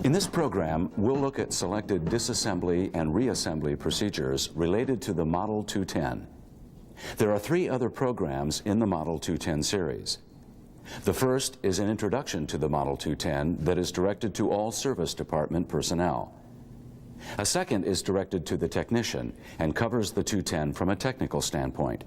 In this program, we'll look at selected disassembly and reassembly procedures related to the Model 210. There are 3 other programs in the Model 210 series. The first is an introduction to the Model 210 that is directed to all service department personnel. A second is directed to the technician and covers the 210 from a technical standpoint.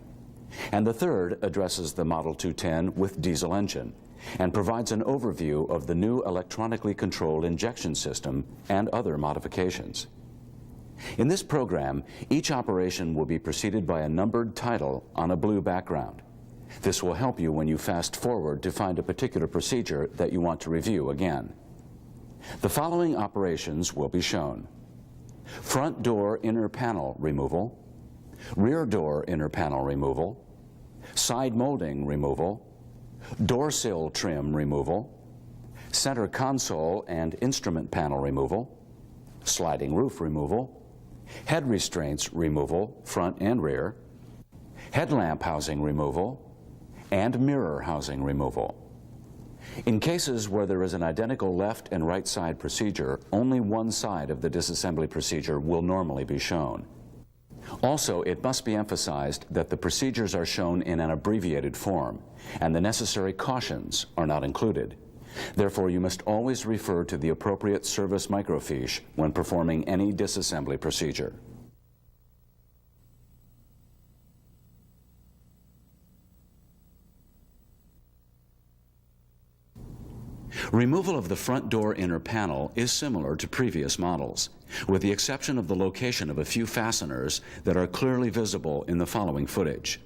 And the third addresses the Model 210 with diesel engine and provides an overview of the new electronically controlled injection system and other modifications. In this program, each operation will be preceded by a numbered title on a blue background. This will help you when you fast forward to find a particular procedure that you want to review again. The following operations will be shown: front door inner panel removal, rear door inner panel removal, side molding removal, door sill trim removal, center console and instrument panel removal, sliding roof removal, head restraints removal, front and rear, headlamp housing removal, and mirror housing removal. In cases where there is an identical left and right side procedure, only one side of the disassembly procedure will normally be shown. Also, it must be emphasized that the procedures are shown in an abbreviated form, and the necessary cautions are not included. Therefore, you must always refer to the appropriate service microfiche when performing any disassembly procedure. Removal of the front door inner panel is similar to previous models, with the exception of the location of a few fasteners that are clearly visible in the following footage.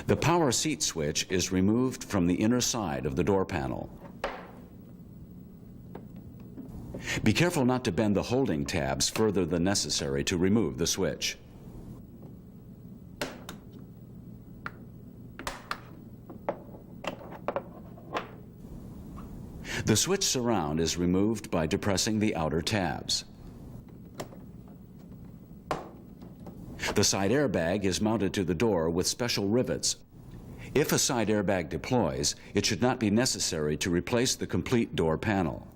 The power seat switch is removed from the inner side of the door panel. Be careful not to bend the holding tabs further than necessary to remove the switch. The switch surround is removed by depressing the outer tabs. The side airbag is mounted to the door with special rivets. If a side airbag deploys, it should not be necessary to replace the complete door panel.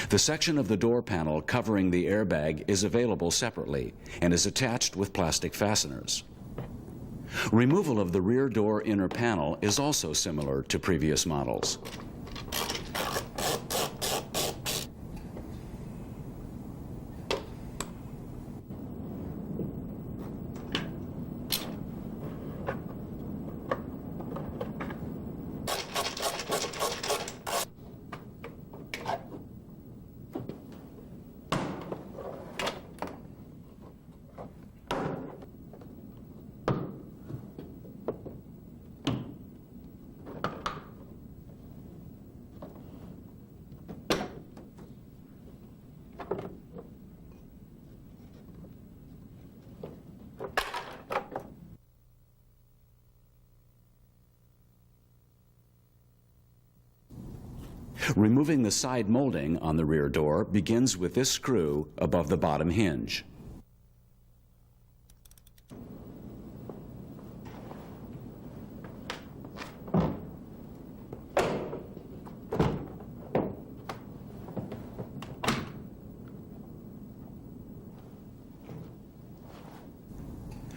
The section of the door panel covering the airbag is available separately and is attached with plastic fasteners. Removal of the rear door inner panel is also similar to previous models. Removing the side molding on the rear door begins with this screw above the bottom hinge.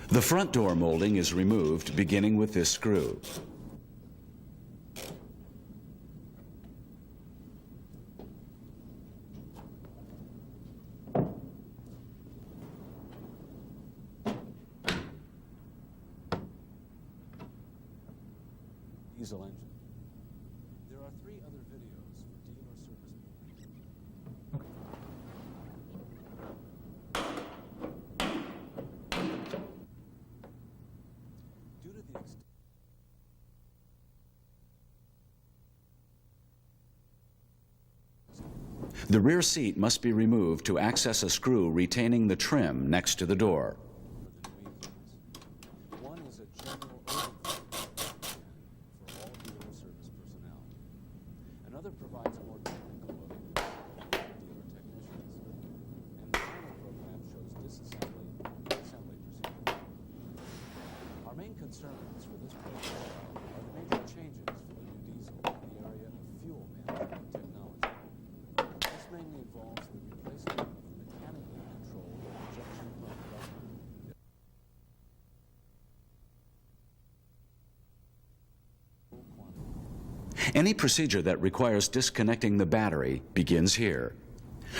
The front door molding is removed beginning with this screw. diesel engine. There are 3 other videos for dealer service. Due to the extent the rear seat must be removed to access a screw retaining the trim next to the door. One is a general overview for all dealer service personnel. Another provides a more technical look at dealer technicians. And the final program shows disassembly and assembly procedures. Our main concerns for this program are the major changes for the new diesel in the area of fuel management technology. This mainly involves the replacement of the mechanically controlled injection pump governor. Any procedure that requires disconnecting the battery begins here.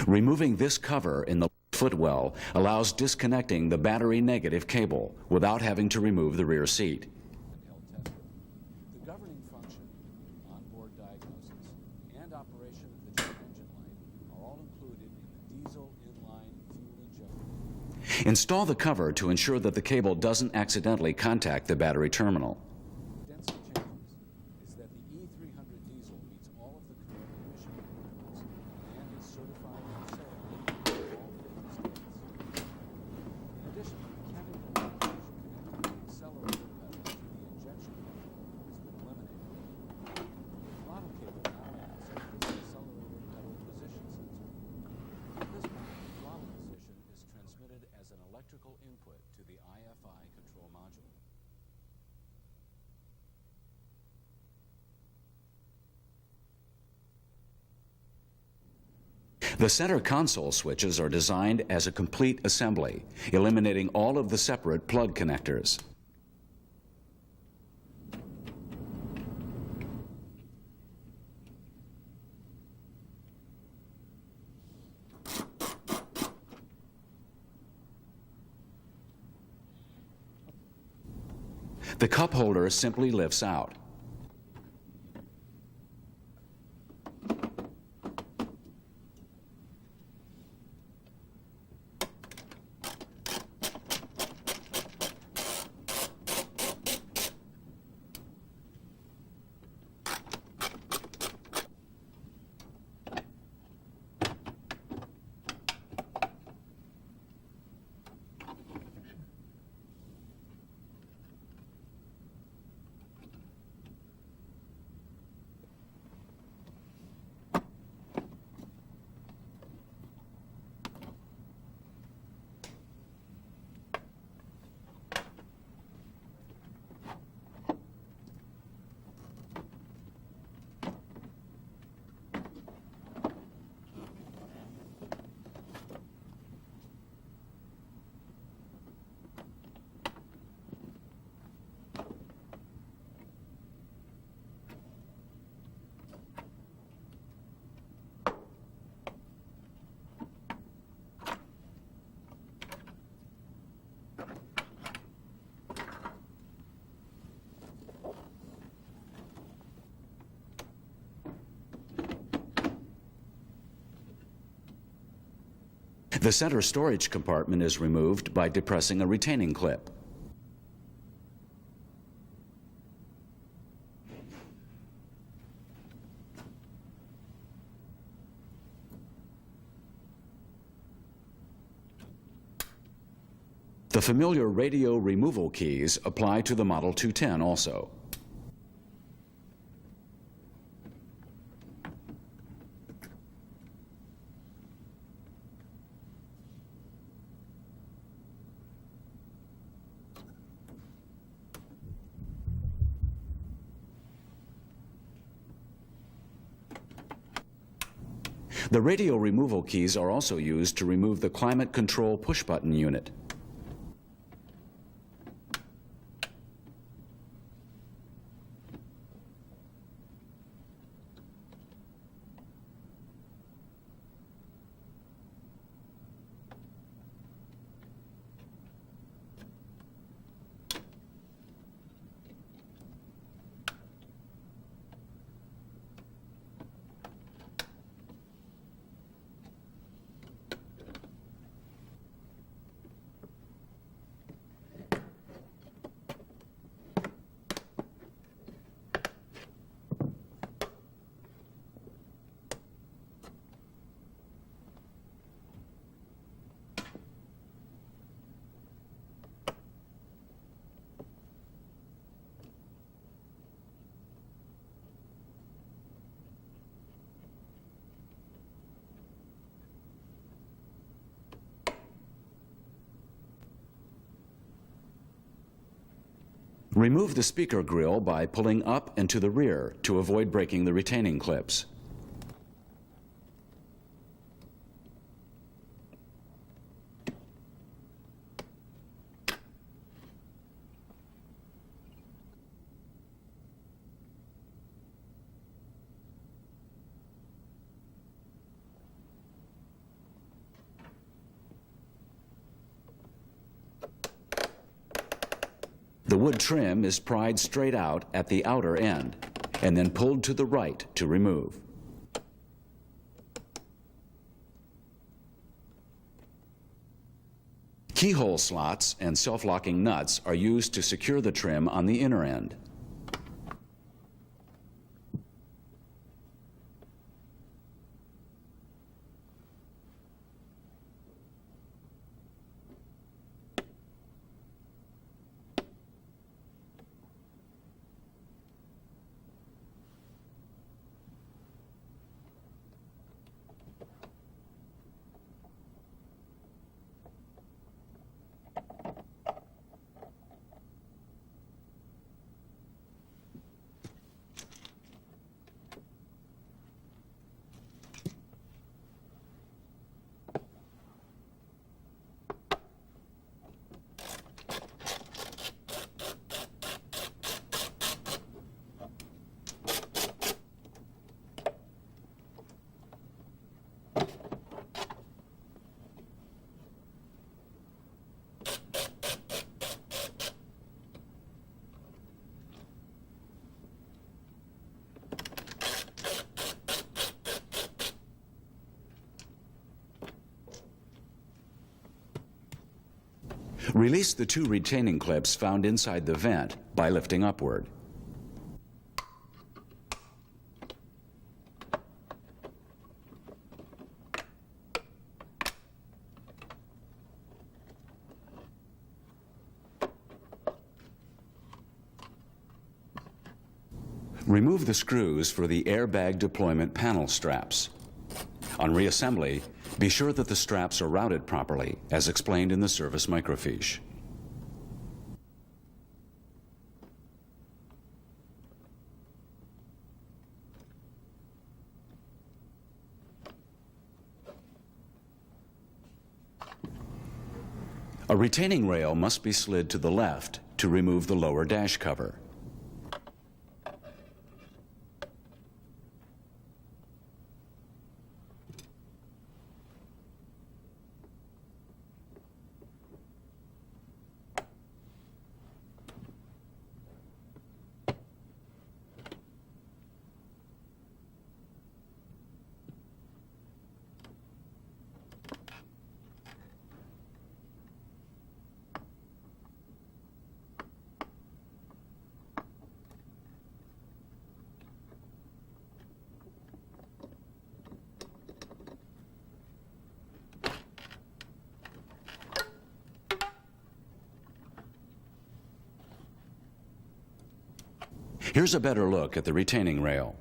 Removing this cover in the footwell allows disconnecting the battery negative cable without having to remove the rear seat. The governing function, onboard diagnosis, and operation of the jet engine light are all included in the diesel inline fuel injector. Install the cover to ensure that the cable doesn't accidentally contact the battery terminal. Density changes is that the E300 diesel meets all of the current emission requirements and is certified for sale in all 50 states. In addition, the mechanical linkage connecting the accelerator pedal to the injection pump has been eliminated. The throttle cable now acts as this accelerator pedal position sensor. At this point, the throttle position is transmitted as an electrical input to the IFI control module. The center console switches are designed as a complete assembly, eliminating all of the separate plug connectors. The cup holder simply lifts out. The center storage compartment is removed by depressing a retaining clip. The familiar radio removal keys apply to the Model 210 also. The radio removal keys are also used to remove the climate control push-button unit. Remove the speaker grille by pulling up and to the rear to avoid breaking the retaining clips. The wood trim is pried straight out at the outer end and then pulled to the right to remove. Keyhole slots and self-locking nuts are used to secure the trim on the inner end. Release the two retaining clips found inside the vent by lifting upward. Remove the screws for the airbag deployment panel straps. On reassembly, be sure that the straps are routed properly, as explained in the service microfiche. A retaining rail must be slid to the left to remove the lower dash cover. Here's a better look at the retaining rail.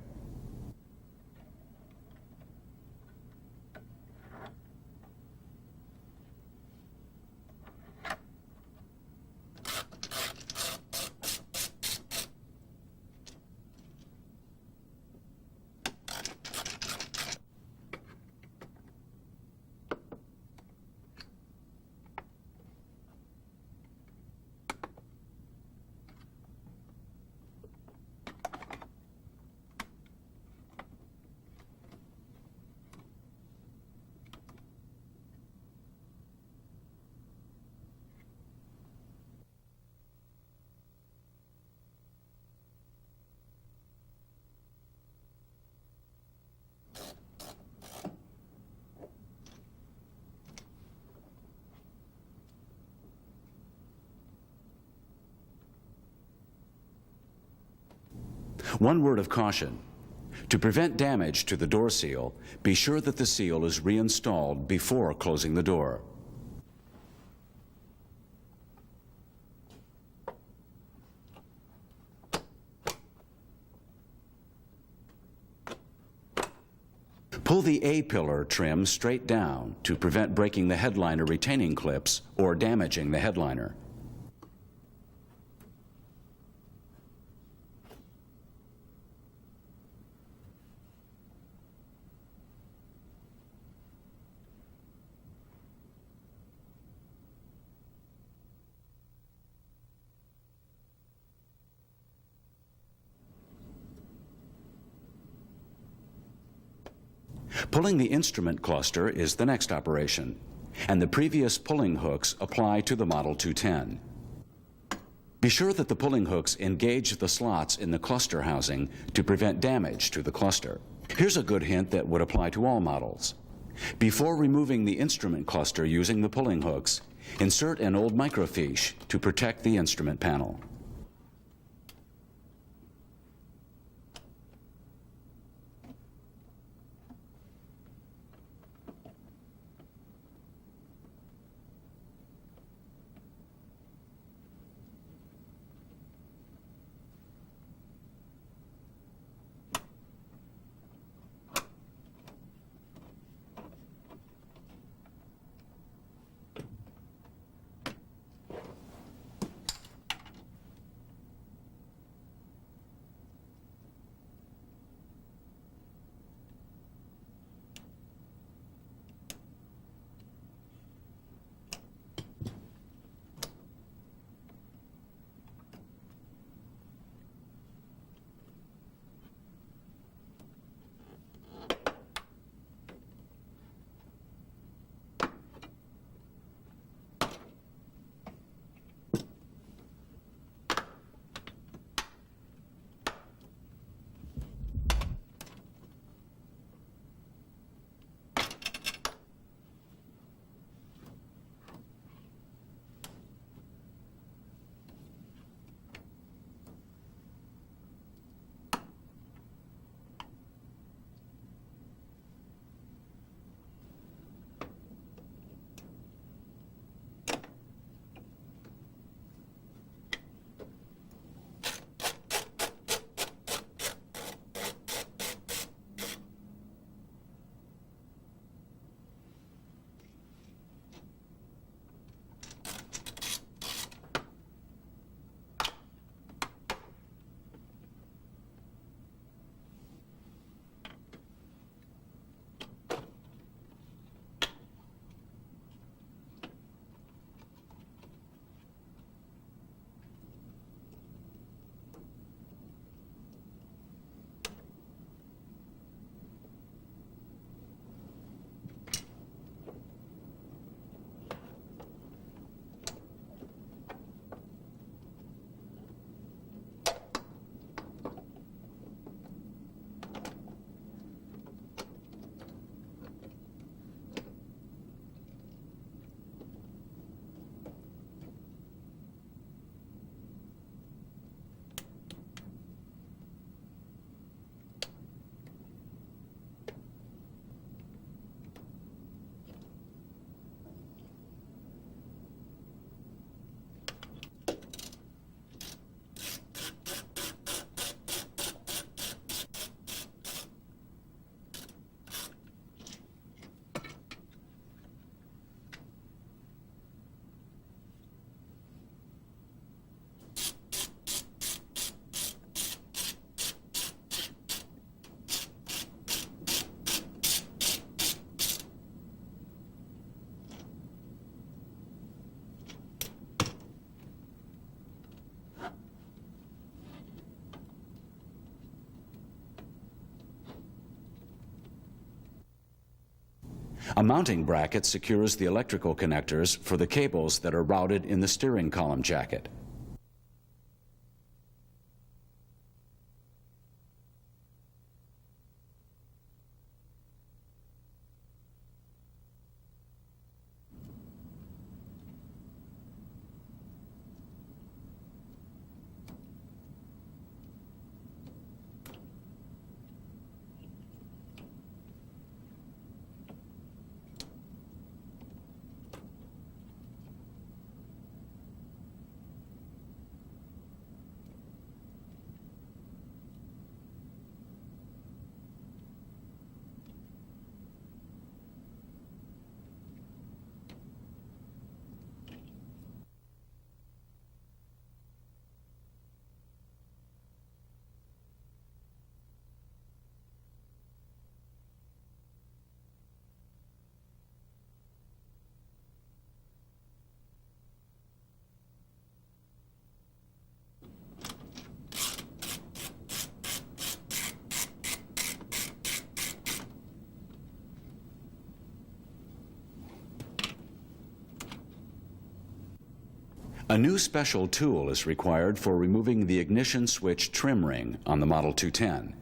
One word of caution. To prevent damage to the door seal, be sure that the seal is reinstalled before closing the door. Pull the A-pillar trim straight down to prevent breaking the headliner retaining clips or damaging the headliner. Pulling the instrument cluster is the next operation, and the previous pulling hooks apply to the Model 210. Be sure that the pulling hooks engage the slots in the cluster housing to prevent damage to the cluster. Here's a good hint that would apply to all models. Before removing the instrument cluster using the pulling hooks, insert an old microfiche to protect the instrument panel. A mounting bracket secures the electrical connectors for the cables that are routed in the steering column jacket. A new special tool is required for removing the ignition switch trim ring on the Model 210.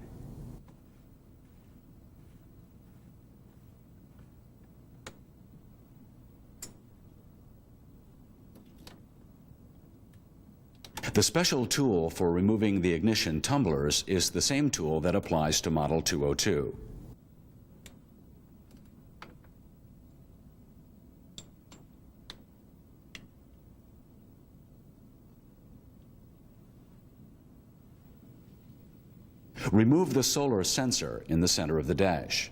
The special tool for removing the ignition tumblers is the same tool that applies to Model 202. Remove the solar sensor in the center of the dash.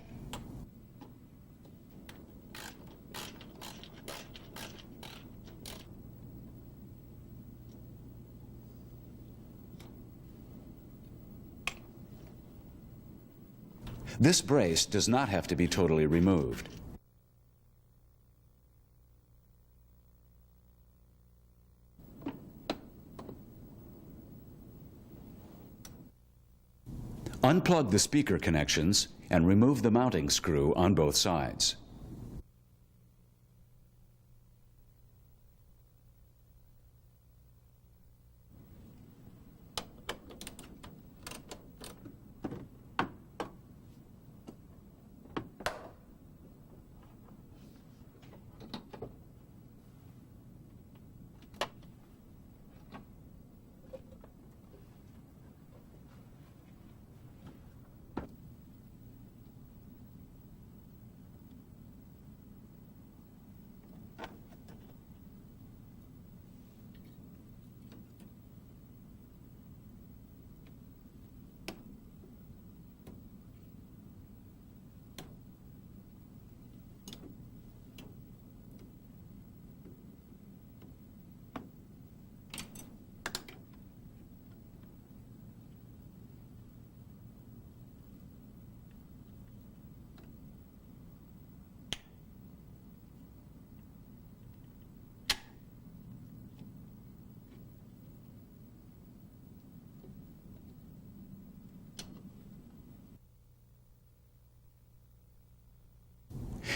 This brace does not have to be totally removed. Unplug the speaker connections and remove the mounting screw on both sides.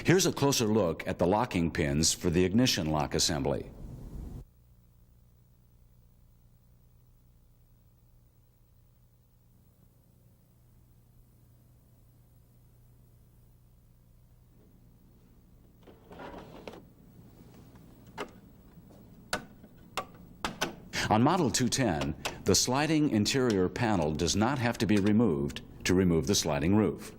Here's a closer look at the locking pins for the ignition lock assembly. On Model 210, the sliding interior panel does not have to be removed to remove the sliding roof.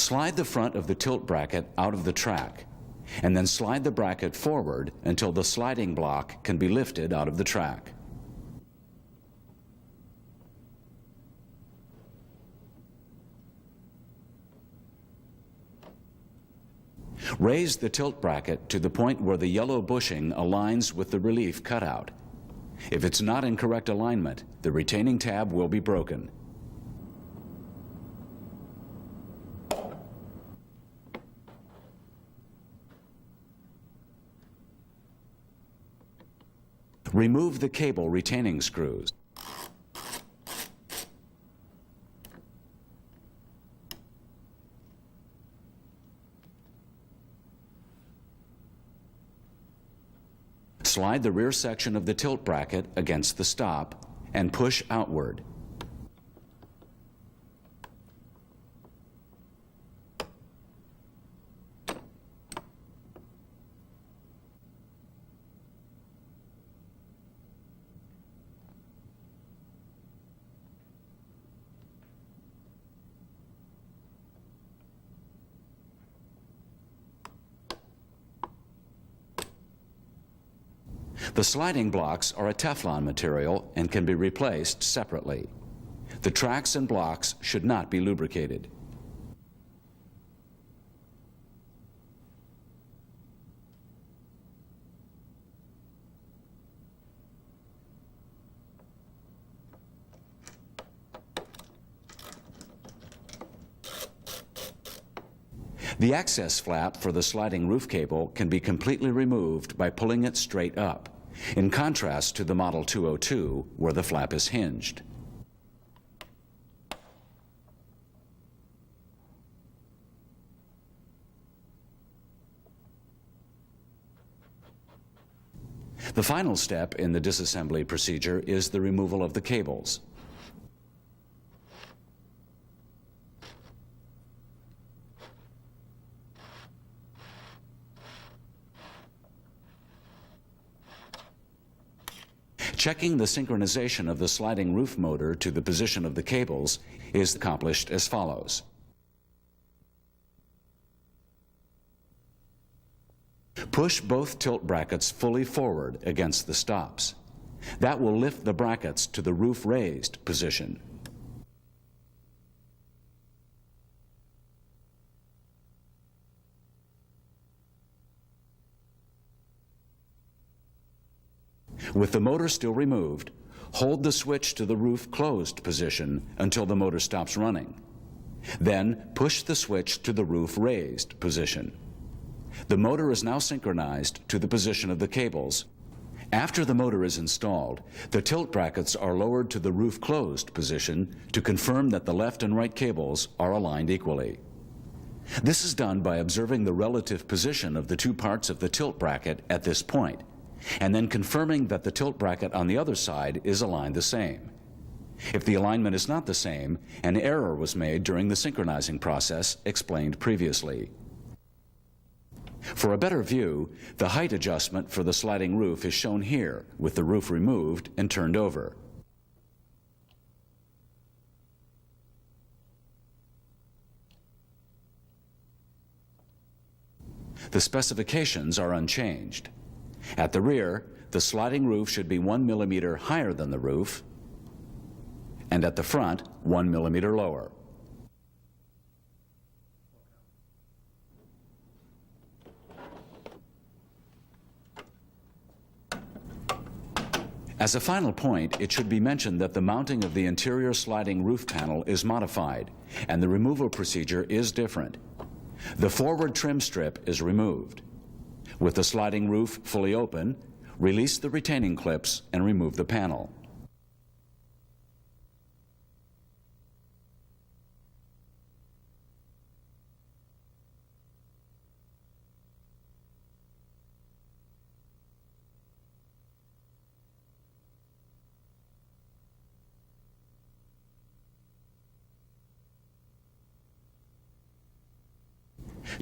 Slide the front of the tilt bracket out of the track, and then slide the bracket forward until the sliding block can be lifted out of the track. Raise the tilt bracket to the point where the yellow bushing aligns with the relief cutout. If it's not in correct alignment, the retaining tab will be broken. Remove the cable retaining screws. Slide the rear section of the tilt bracket against the stop and push outward. The sliding blocks are a Teflon material and can be replaced separately. The tracks and blocks should not be lubricated. The access flap for the sliding roof cable can be completely removed by pulling it straight up, in contrast to the Model 202, where the flap is hinged. The final step in the disassembly procedure is the removal of the cables. Checking the synchronization of the sliding roof motor to the position of the cables is accomplished as follows. Push both tilt brackets fully forward against the stops. That will lift the brackets to the roof raised position. With the motor still removed, hold the switch to the roof closed position until the motor stops running. Then push the switch to the roof raised position. The motor is now synchronized to the position of the cables. After the motor is installed, the tilt brackets are lowered to the roof closed position to confirm that the left and right cables are aligned equally. This is done by observing the relative position of the two parts of the tilt bracket at this point, and then confirming that the tilt bracket on the other side is aligned the same. If the alignment is not the same, an error was made during the synchronizing process explained previously. For a better view, the height adjustment for the sliding roof is shown here, with the roof removed and turned over. The specifications are unchanged. At the rear, the sliding roof should be 1 millimeter higher than the roof, and at the front, 1 millimeter lower. As a final point, it should be mentioned that the mounting of the interior sliding roof panel is modified, and the removal procedure is different. The forward trim strip is removed. With the sliding roof fully open, release the retaining clips and remove the panel.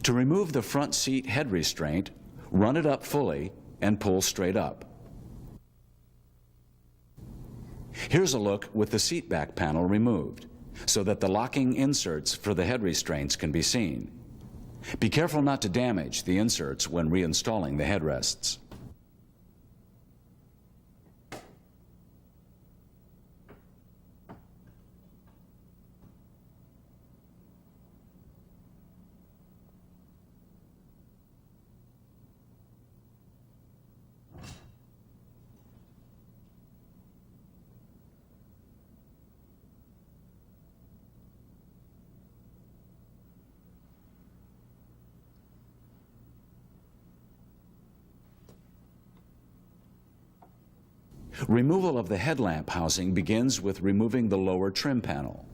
To remove the front seat head restraint, run it up fully and pull straight up. Here's a look with the seat back panel removed. so that the locking inserts for the head restraints can be seen. Be careful not to damage the inserts when reinstalling the headrests. Removal of the headlamp housing begins with removing the lower trim panel.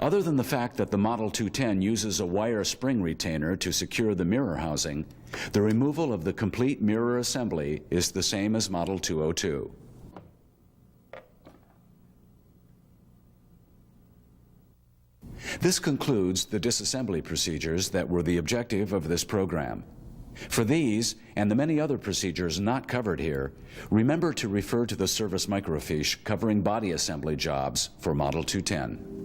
Other than the fact that the Model 210 uses a wire spring retainer to secure the mirror housing, the removal of the complete mirror assembly is the same as Model 202. This concludes the disassembly procedures that were the objective of this program. For these, and the many other procedures not covered here, remember to refer to the service microfiche covering body assembly jobs for Model 210.